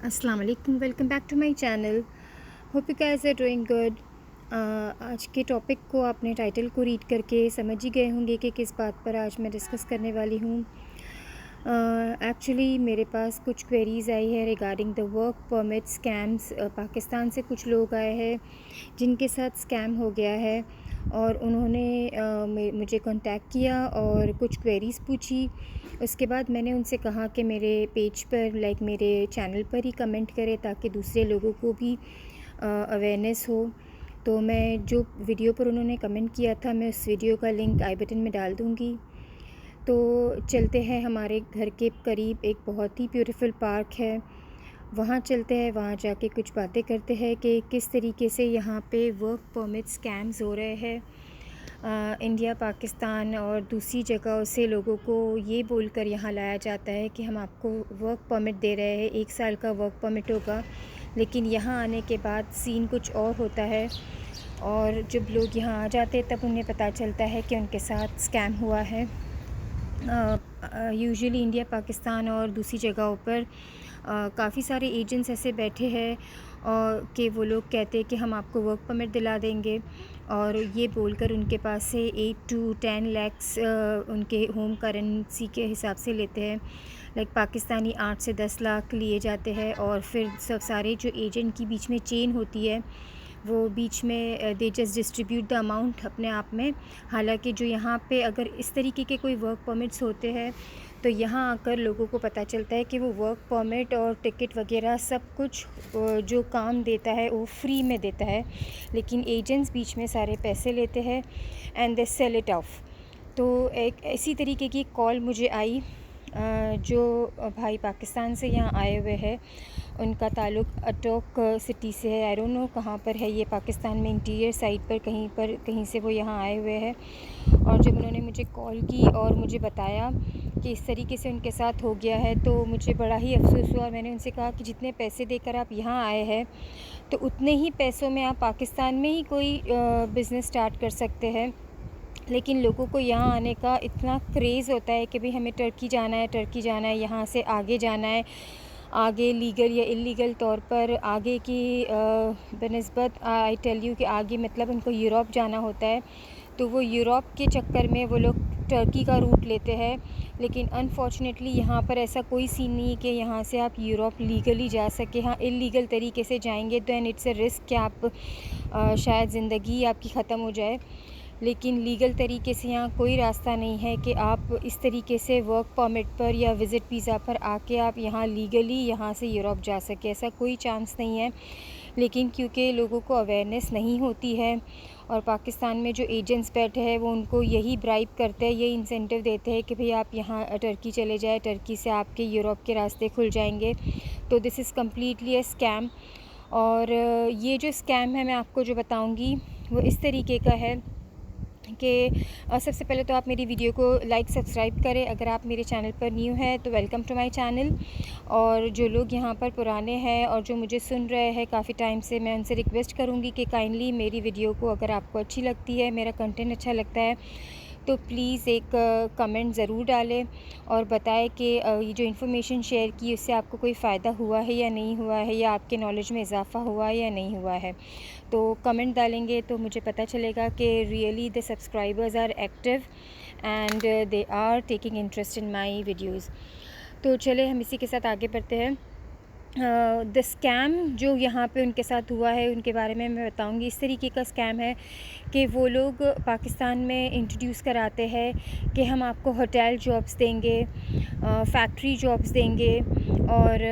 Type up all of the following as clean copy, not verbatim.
अस्सलाम वालेकुम, welcome back to my channel. Hope you guys are doing good. आज के टॉपिक को आपने टाइटल को रीड करके समझ ही गए होंगे कि किस बात पर आज मैं डिस्कस करने वाली हूँ। एक्चुअली मेरे पास कुछ क्वेरीज़ आई है regarding the work permit scams. Pakistan से कुछ लोग आए हैं जिनके साथ स्कैम हो गया है और उन्होंने मुझे कांटेक्ट किया और कुछ क्वेरीज़ पूछी। उसके बाद मैंने उनसे कहा कि मेरे पेज पर मेरे चैनल पर ही कमेंट करें ताकि दूसरे लोगों को भी अवेयरनेस हो। तो मैं जो वीडियो पर उन्होंने कमेंट किया था मैं उस वीडियो का लिंक आई बटन में डाल दूँगी। तो चलते हैं, हमारे घर के करीब एक बहुत ही ब्यूटीफुल पार्क है, वहाँ चलते हैं, वहाँ जाके कुछ बातें करते हैं कि किस तरीके से यहाँ पे वर्क परमिट स्कैम्स हो रहे हैं। इंडिया, पाकिस्तान और दूसरी जगहों से लोगों को ये बोलकर यहाँ लाया जाता है कि हम आपको वर्क परमिट दे रहे हैं, 1 साल का वर्क परमिट होगा, लेकिन यहाँ आने के बाद सीन कुछ और होता है। और जब लोग यहाँ आ जाते हैं तब उन्हें पता चलता है कि उनके साथ स्कैम हुआ है। यूजुअली इंडिया, पाकिस्तान और दूसरी जगहों पर काफ़ी सारे एजेंट्स ऐसे बैठे हैं और कि वो लोग कहते हैं कि हम आपको वर्क परमिट दिला देंगे और ये बोलकर उनके पास से 8 to 10 lakhs उनके होम करेंसी के हिसाब से लेते हैं। पाकिस्तानी 8 से 10 लाख लिए जाते हैं और फिर सब सारे जो एजेंट की बीच में चेन होती है वो बीच में they just distribute the amount अपने आप में। हालांकि जो यहाँ पे अगर इस तरीके के कोई वर्क परमिट्स होते हैं तो यहाँ आकर लोगों को पता चलता है कि वो वर्क परमिट और टिकट वगैरह सब कुछ जो काम देता है वो फ्री में देता है, लेकिन एजेंट्स बीच में सारे पैसे लेते हैं and they sell it of. तो एक ऐसी तरीके की कॉल मुझे आई। जो भाई पाकिस्तान से यहाँ आए हुए हैं उनका ताल्लुक़ अटोक सिटी से है। आई डोंट नो कहाँ पर है ये, पाकिस्तान में इंटीरियर साइड पर कहीं से वो यहाँ आए हुए हैं। और जब उन्होंने मुझे कॉल की और मुझे बताया कि इस तरीके से उनके साथ हो गया है तो मुझे बड़ा ही अफसोस हुआ। मैंने उनसे कहा कि जितने पैसे देकर आप यहाँ आए हैं तो उतने ही पैसों में आप पाकिस्तान में ही कोई बिज़नेस स्टार्ट कर सकते हैं, लेकिन लोगों को यहाँ आने का इतना क्रेज़ होता है कि भाई हमें टर्की जाना है, टर्की जाना है, यहाँ से आगे जाना है, आगे लीगल या इलीगल तौर पर आगे की बनिस्बत आई टेल यू कि आगे मतलब उनको यूरोप जाना होता है। तो वो यूरोप के चक्कर में वो लोग टर्की का रूट लेते हैं, लेकिन अनफॉर्चुनेटली यहाँ पर ऐसा कोई सीन नहीं है कि यहाँ से आप यूरोप लीगली जा सके। हाँ, इलीगल तरीके से जाएंगे तो एंड इट्स अ रिस्क कि आप शायद ज़िंदगी आपकी ख़त्म हो जाए, लेकिन लीगल तरीके से यहाँ कोई रास्ता नहीं है कि आप इस तरीके से वर्क परमिट पर या विज़िट वीज़ा पर आके आप यहाँ लीगली यहाँ से यूरोप जा सके, ऐसा कोई चांस नहीं है। लेकिन क्योंकि लोगों को अवेयरनेस नहीं होती है और पाकिस्तान में जो एजेंट्स बैठे हैं वो उनको यही ब्राइब करते हैं, यही इंसेंटिव देते हैं कि भाई आप यहाँ टर्की चले जाए, टर्की से आपके यूरोप के रास्ते खुल जाएंगे। तो this is completely a scam. और ये जो स्कैम है मैं आपको जो बताऊँगी वो इस तरीके का है कि सबसे पहले तो आप मेरी वीडियो को लाइक सब्सक्राइब करें। अगर आप मेरे चैनल पर न्यू हैं तो वेलकम टू माय चैनल। और जो लोग यहाँ पर पुराने हैं और जो मुझे सुन रहे हैं काफ़ी टाइम से, मैं उनसे रिक्वेस्ट करूँगी कि काइंडली मेरी वीडियो को अगर आपको अच्छी लगती है, मेरा कंटेंट अच्छा लगता है तो प्लीज़ एक कमेंट ज़रूर डालें और बताएं कि ये जो इन्फॉर्मेशन शेयर की उससे आपको कोई फ़ायदा हुआ है या नहीं हुआ है, या आपके नॉलेज में इजाफ़ा हुआ है या नहीं हुआ है। तो कमेंट डालेंगे तो मुझे पता चलेगा कि really the subscribers are active and they are taking interest in my videos. तो चले हम इसी के साथ आगे बढ़ते हैं। द स्कैम जो यहाँ पे उनके साथ हुआ है उनके बारे में मैं बताऊँगी। इस तरीके का स्कैम है कि वो लोग पाकिस्तान में इंट्रोड्यूस कराते हैं कि हम आपको होटल जॉब्स देंगे, फैक्ट्री जॉब्स देंगे, और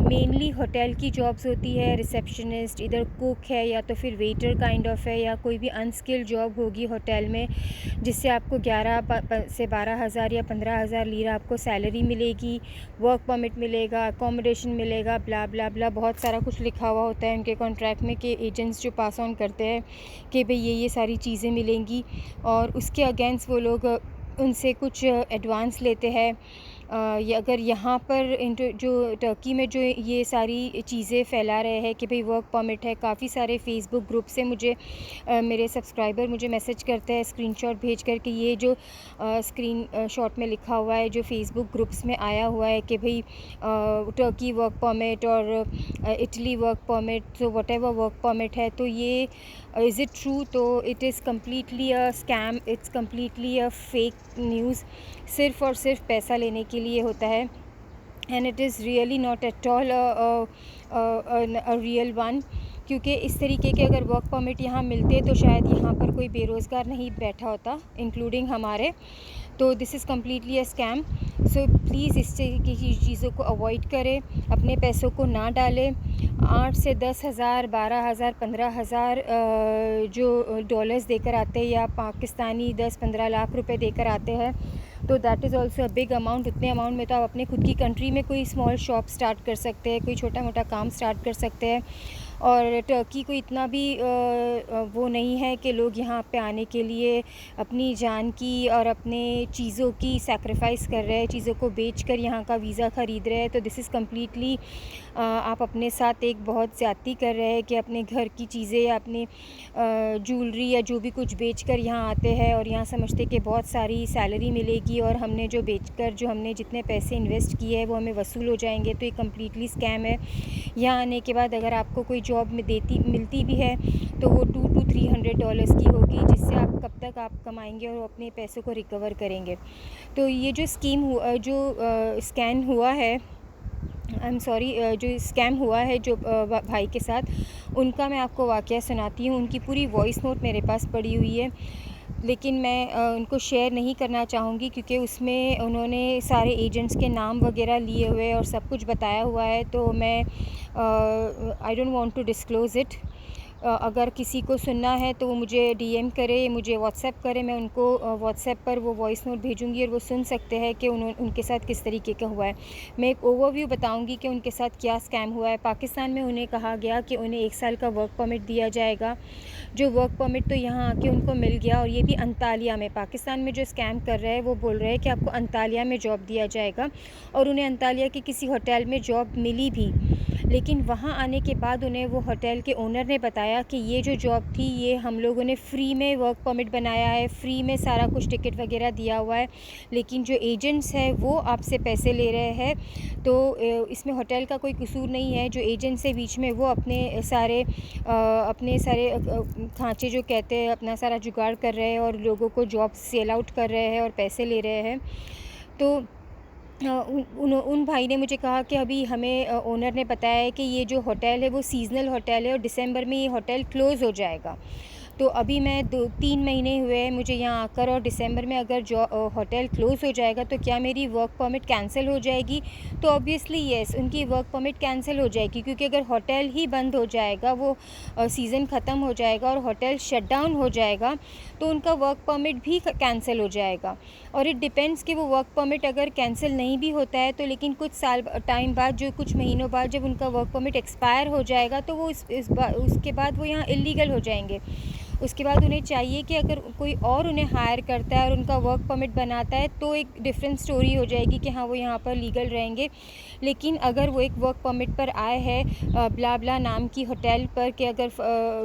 मेनली होटल की जॉब्स होती है, रिसेप्शनिस्ट, इधर कुक है या तो फिर वेटर काइंड ऑफ है, या कोई भी अनस्किल्ड जॉब होगी होटल में जिससे आपको 11 से 12,000 या 15,000 लीरा आपको सैलरी मिलेगी, वर्क परमिट मिलेगा, अकोमोडेशन मिलेगा, ब्ला ब्ला ब्ला, बहुत सारा कुछ लिखा हुआ होता है उनके कॉन्ट्रैक्ट में कि एजेंट्स जो पास ऑन करते हैं कि भाई ये सारी चीज़ें मिलेंगी। और उसके अगेंस्ट वो लोग उनसे कुछ एडवांस लेते हैं ये अगर यहाँ पर जो टर्की में जो ये सारी चीज़ें फैला रहे हैं कि भाई वर्क परमिट है, काफ़ी सारे फ़ेसबुक ग्रुप से मुझे मेरे सब्सक्राइबर मुझे मैसेज करते हैं स्क्रीनशॉट भेज कर कि ये जो स्क्रीन शॉट में लिखा हुआ है, जो फ़ेसबुक ग्रुप्स में आया हुआ है कि भाई टर्की वर्क परमिट और इटली वर्क परमिट, तो व्हाटएवर वर्क परमिट है, तो ये इज़ इट ट्रू? तो it is completely a scam, it's completely a fake news. सिर्फ़ और सिर्फ पैसा लेने के लिए होता है, and it is really not at all a real one. क्योंकि इस तरीके के अगर वर्क परमिट यहाँ मिलते तो शायद यहाँ पर कोई बेरोज़गार नहीं बैठा होता, इंक्लूडिंग हमारे। तो this is completely a scam. So please इस तरीके की चीज़ों को अवॉइड करें, अपने पैसों को ना डालें। 8 से 10,000, 12,000, 15,000 जो डॉलर्स देकर आते हैं, या पाकिस्तानी 10-15 लाख रुपए देकर आते हैं, तो that is also a big amount. उतने अमाउंट में तो आप अपने खुद की कंट्री में कोई स्मॉल शॉप स्टार्ट कर सकते हैं, कोई छोटा मोटा काम स्टार्ट कर सकते हैं। और टर्की को इतना भी वो नहीं है कि लोग यहाँ पे आने के लिए अपनी जान की और अपने चीज़ों की सैक्रिफाइस कर रहे हैं, चीज़ों को बेचकर यहाँ का वीज़ा ख़रीद रहे हैं। तो दिस इज़ कम्प्लीटली आप अपने साथ एक बहुत ज़्यादती कर रहे हैं कि अपने घर की चीज़ें या अपनी ज्वेलरी या जो भी कुछ बेचकर यहाँ आते हैं और यहाँ समझते कि बहुत सारी सैलरी मिलेगी और हमने जो बेचकर जो हमने जितने पैसे इन्वेस्ट किए हैं वो हमें वसूल हो जाएंगे। तो ये कम्प्लीटली स्कैम है। यहाँ आने के बाद अगर आपको कोई जॉब में मिलती भी है तो वो $200 to $300 की होगी, जिससे आप कब तक आप कमाएंगे और अपने पैसों को रिकवर करेंगे। तो ये जो स्कैम हुआ है, आई एम सॉरी, जो स्कैम हुआ है जो भाई के साथ, उनका मैं आपको वाक़या सुनाती हूँ। उनकी पूरी वॉइस नोट मेरे पास पड़ी हुई है, लेकिन मैं उनको शेयर नहीं करना चाहूँगी क्योंकि उसमें उन्होंने सारे एजेंट्स के नाम वगैरह लिए हुए और सब कुछ बताया हुआ है। तो मैं I don't want to disclose it. अगर किसी को सुनना है तो वो मुझे डीएम करे, मुझे व्हाट्सएप करे, मैं उनको व्हाट्सएप पर वो वॉइस नोट भेजूँगी और वो सुन सकते हैं कि उनके साथ किस तरीके का हुआ है। मैं एक ओवरव्यू बताऊँगी कि उनके साथ क्या स्कैम हुआ है। पाकिस्तान में उन्हें कहा गया कि उन्हें 1 साल का वर्क परमिट दिया जाएगा। जो वर्क परमिट तो यहाँ आके उनको मिल गया, और ये भी अंतालिया में। पाकिस्तान में जो स्कैम कर रहे हैं वो बोल रहे हैं कि आपको अंतालिया में जॉब दिया जाएगा, और उन्हें अंतालिया के किसी होटल में जॉब मिली भी। लेकिन वहाँ आने के बाद उन्हें वो होटल के ओनर ने बताया कि ये जो जॉब थी ये हम लोगों ने फ्री में वर्क परमिट बनाया है, फ्री में सारा कुछ टिकट वगैरह दिया हुआ है, लेकिन जो एजेंट्स हैं वो आपसे पैसे ले रहे हैं। तो इसमें होटल का कोई कसूर नहीं है। जो एजेंट्स हैं बीच में, वो अपने सारे खांचे जो कहते हैं, अपना सारा जुगाड़ कर रहे हैं और लोगों को जॉब सेल आउट कर रहे हैं और पैसे ले रहे हैं। तो उन भाई ने मुझे कहा कि अभी हमें ओनर ने बताया है कि ये जो होटल है वो सीज़नल होटल है और दिसंबर में ये होटल क्लोज़ हो जाएगा। तो अभी मैं 2-3 महीने हुए हैं मुझे यहाँ आकर, और दिसंबर में अगर होटल क्लोज़ हो जाएगा तो क्या मेरी वर्क परमिट कैंसिल हो जाएगी? तो ऑब्वियसली येस, उनकी वर्क परमिट कैंसिल हो जाएगी, क्योंकि अगर होटल ही बंद हो जाएगा, वो सीज़न ख़त्म हो जाएगा और होटल शट डाउन हो जाएगा, तो उनका वर्क परमिट भी कैंसिल हो जाएगा। और इट डिपेंड्स कि वो वर्क परमिट अगर कैंसिल नहीं भी होता है तो लेकिन कुछ टाइम बाद, जो कुछ महीनों बाद जब उनका वर्क परमिट एक्सपायर हो जाएगा, तो वो उसके बाद वो यहाँ इल्लीगल हो जाएंगे। उसके बाद उन्हें चाहिए कि अगर कोई और उन्हें हायर करता है और उनका वर्क परमिट बनाता है तो एक डिफरेंट स्टोरी हो जाएगी कि हाँ वो यहाँ पर लीगल रहेंगे। लेकिन अगर वो एक वर्क परमिट पर आए हैं ब्ला ब्ला नाम की होटल पर, कि अगर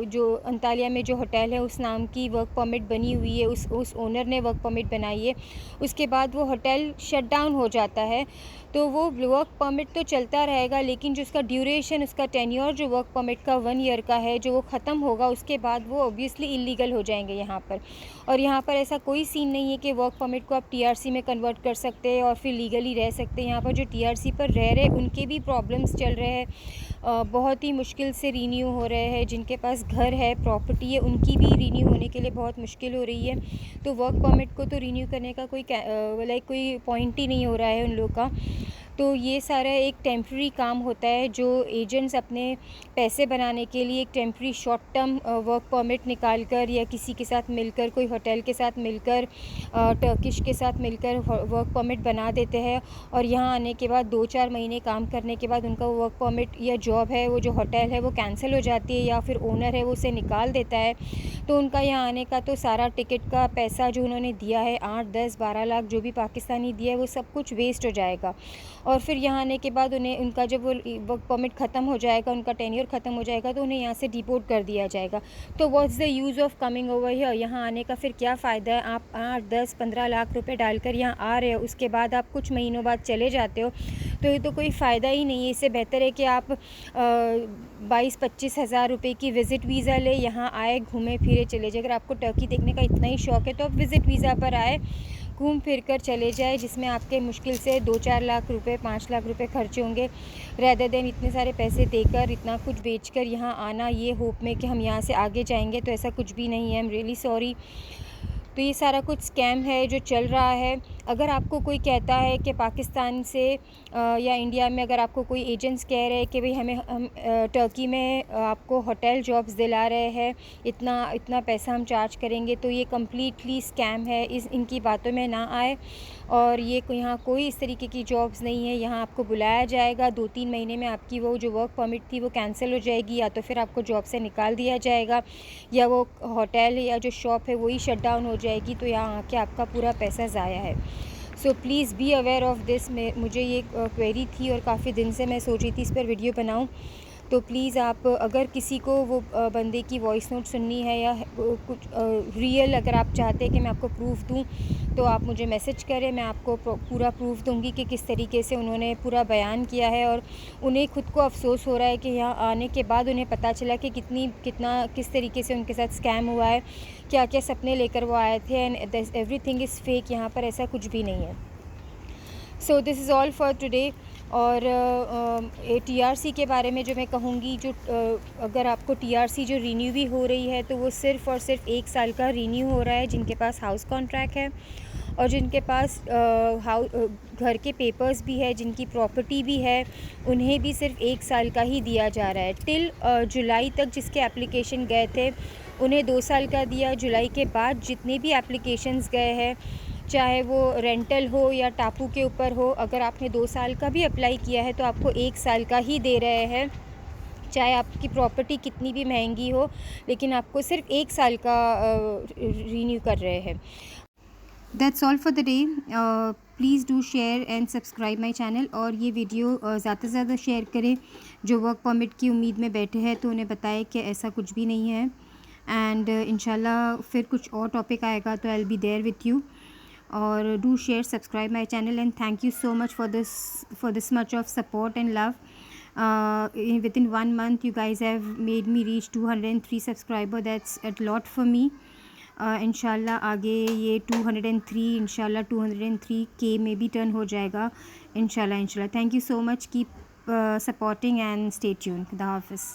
जो अंतालिया में जो होटल है उस नाम की वर्क परमिट बनी हुई है, उस ओनर ने वर्क परमिट बनाई है, उसके बाद वो होटल शट डाउन हो जाता है, तो वो वर्क परमिट तो चलता रहेगा, लेकिन जो उसका ड्यूरेशन, उसका टेन्योर जो वर्क परमिट का 1 ईयर का है, जो वो ख़त्म होगा, उसके बाद वो ऑब्वियसली इलीगल हो जाएंगे यहाँ पर। और यहाँ पर ऐसा कोई सीन नहीं है कि वर्क परमिट को आप टीआरसी में कन्वर्ट कर सकते हैं और फिर लीगली रह सकते हैं। यहाँ पर जो टीआरसी पर रह रहे उनके भी प्रॉब्लम्स चल रहे हैं, बहुत ही मुश्किल से रीन्यू हो रहे हैं। जिनके पास घर है, प्रॉपर्टी है, उनकी भी रीन्यू होने के लिए बहुत मुश्किल हो रही है। तो वर्क परमिट को तो रीन्यू करने का कोई पॉइंट ही नहीं हो रहा है उन लोग का। तो ये सारा एक टेम्प्रेरी काम होता है जो एजेंट्स अपने पैसे बनाने के लिए एक temporary short term work permit निकाल कर या किसी के साथ मिलकर, कोई होटल के साथ मिलकर, टर्किश के साथ मिलकर वर्क परमिट बना देते हैं और यहाँ आने के बाद 2-4 महीने काम करने के बाद उनका वर्क परमिट या जॉब है, वो जो होटल है वो कैंसिल हो जाती है या फिर ओनर है वो उसे निकाल देता है। तो उनका यहाँ आने का तो सारा टिकट का पैसा जो उन्होंने दिया है 8, 10, 12 लाख जो भी पाकिस्तानी दिया है वो सब कुछ वेस्ट हो जाएगा। और फिर यहाँ आने के बाद उन्हें उनका जब वो वर्क परमिट ख़त्म हो जाएगा, उनका टेन्योर ख़त्म हो जाएगा तो उन्हें यहाँ से डिपोर्ट कर दिया जाएगा। तो what's the use of coming over here? यहाँ आने का फिर क्या फ़ायदा है? आप 8, 10, 15 लाख रुपए डालकर यहाँ आ रहे हो, उसके बाद आप कुछ महीनों बाद चले जाते हो, तो ये तो कोई फ़ायदा ही नहीं है। इससे बेहतर है कि आप 22-25 हज़ार रुपये की विज़िट वीज़ा ले, यहाँ आए, घूमे फिरे चले जाए। अगर आपको टर्की देखने का इतना ही शौक़ है तो आप विज़िट वीज़ा पर आए, घूम फिर कर चले जाए, जिसमें आपके मुश्किल से 2-4 लाख रुपए, 5 लाख रुपए खर्चे होंगे, रेदर देन इतने सारे पैसे देकर, इतना कुछ बेचकर यहाँ आना ये होप में कि हम यहाँ से आगे जाएंगे। तो ऐसा कुछ भी नहीं है। I am really sorry. तो ये सारा कुछ स्कैम है जो चल रहा है। अगर आपको कोई कहता है कि पाकिस्तान से या इंडिया में अगर आपको कोई एजेंट्स कह रहे हैं कि भाई हम टर्की में आपको होटल जॉब्स दिला रहे हैं, इतना पैसा हम चार्ज करेंगे, तो ये कम्प्लीटली स्कैम है। इनकी बातों में ना आए। और ये यहाँ कोई इस तरीके की जॉब्स नहीं है। यहाँ आपको बुलाया जाएगा, 2-3 महीने में आपकी वो जो वर्क परमिट थी वो कैंसिल हो जाएगी, या तो फिर आपको जॉब से निकाल दिया जाएगा, या वो होटल या जो शॉप है वही शट डाउन हो जाएगी। तो यहाँ आके आपका पूरा पैसा ज़ाया है। So please be aware of this. मुझे ये क्वेरी थी और काफ़ी दिन से मैं सोच रही थी इस पर वीडियो बनाऊँ। तो प्लीज़ आप अगर किसी को वो बंदे की वॉइस नोट सुननी है या कुछ रियल अगर आप चाहते हैं कि मैं आपको प्रूफ़ दूँ, तो आप मुझे मैसेज करें। मैं आपको पूरा प्रूफ़ दूँगी कि किस तरीके से उन्होंने पूरा बयान किया है। और उन्हें खुद को अफ़सोस हो रहा है कि यहाँ आने के बाद उन्हें पता चला कि किस तरीके से उनके साथ स्कैम हुआ है, क्या-क्या सपने लेकर वो आए थे, एंड एवरीथिंग इज़ फेक। यहाँ पर ऐसा कुछ भी नहीं है। So this is all for today. और TRC के बारे में जो मैं कहूँगी, जो अगर आपको TRC जो रिन्यू भी हो रही है तो वो सिर्फ़ और सिर्फ 1 साल का रिन्यू हो रहा है, जिनके पास हाउस कॉन्ट्रैक्ट है और जिनके पास घर के पेपर्स भी है, जिनकी प्रॉपर्टी भी है, उन्हें भी सिर्फ 1 साल का ही दिया जा रहा है। टिल जुलाई तक जिसके एप्लीकेशन गए थे उन्हें 2 साल का दिया। जुलाई के बाद जितने भी एप्लीकेशंस गए हैं, चाहे वो रेंटल हो या टापू के ऊपर हो, अगर आपने 2 साल का भी अप्लाई किया है तो आपको 1 साल का ही दे रहे हैं। चाहे आपकी प्रॉपर्टी कितनी भी महंगी हो, लेकिन आपको सिर्फ 1 साल का रिन्यू कर रहे हैं। That's all for the day. Please do share and subscribe my channel. और ये वीडियो ज़्यादा से ज़्यादा शेयर करें। जो वर्क परमिट की उम्मीद में बैठे हैं तो उन्हें बताएं कि ऐसा कुछ भी नहीं है। एंड इंशाल्लाह फिर कुछ और टॉपिक आएगा तो I will be there with you. Or do share, subscribe my channel, and thank you so much for this much of support and love. Within 1 month you guys have made me reach 203 subscriber. That's a lot for me. इंशाल्लाह आगे ये 203 इंशाल्लाह 203K में भी turn हो जाएगा इंशाल्लाह। Thank you so much. Keep supporting and stay tuned. खुदा हाफिज़।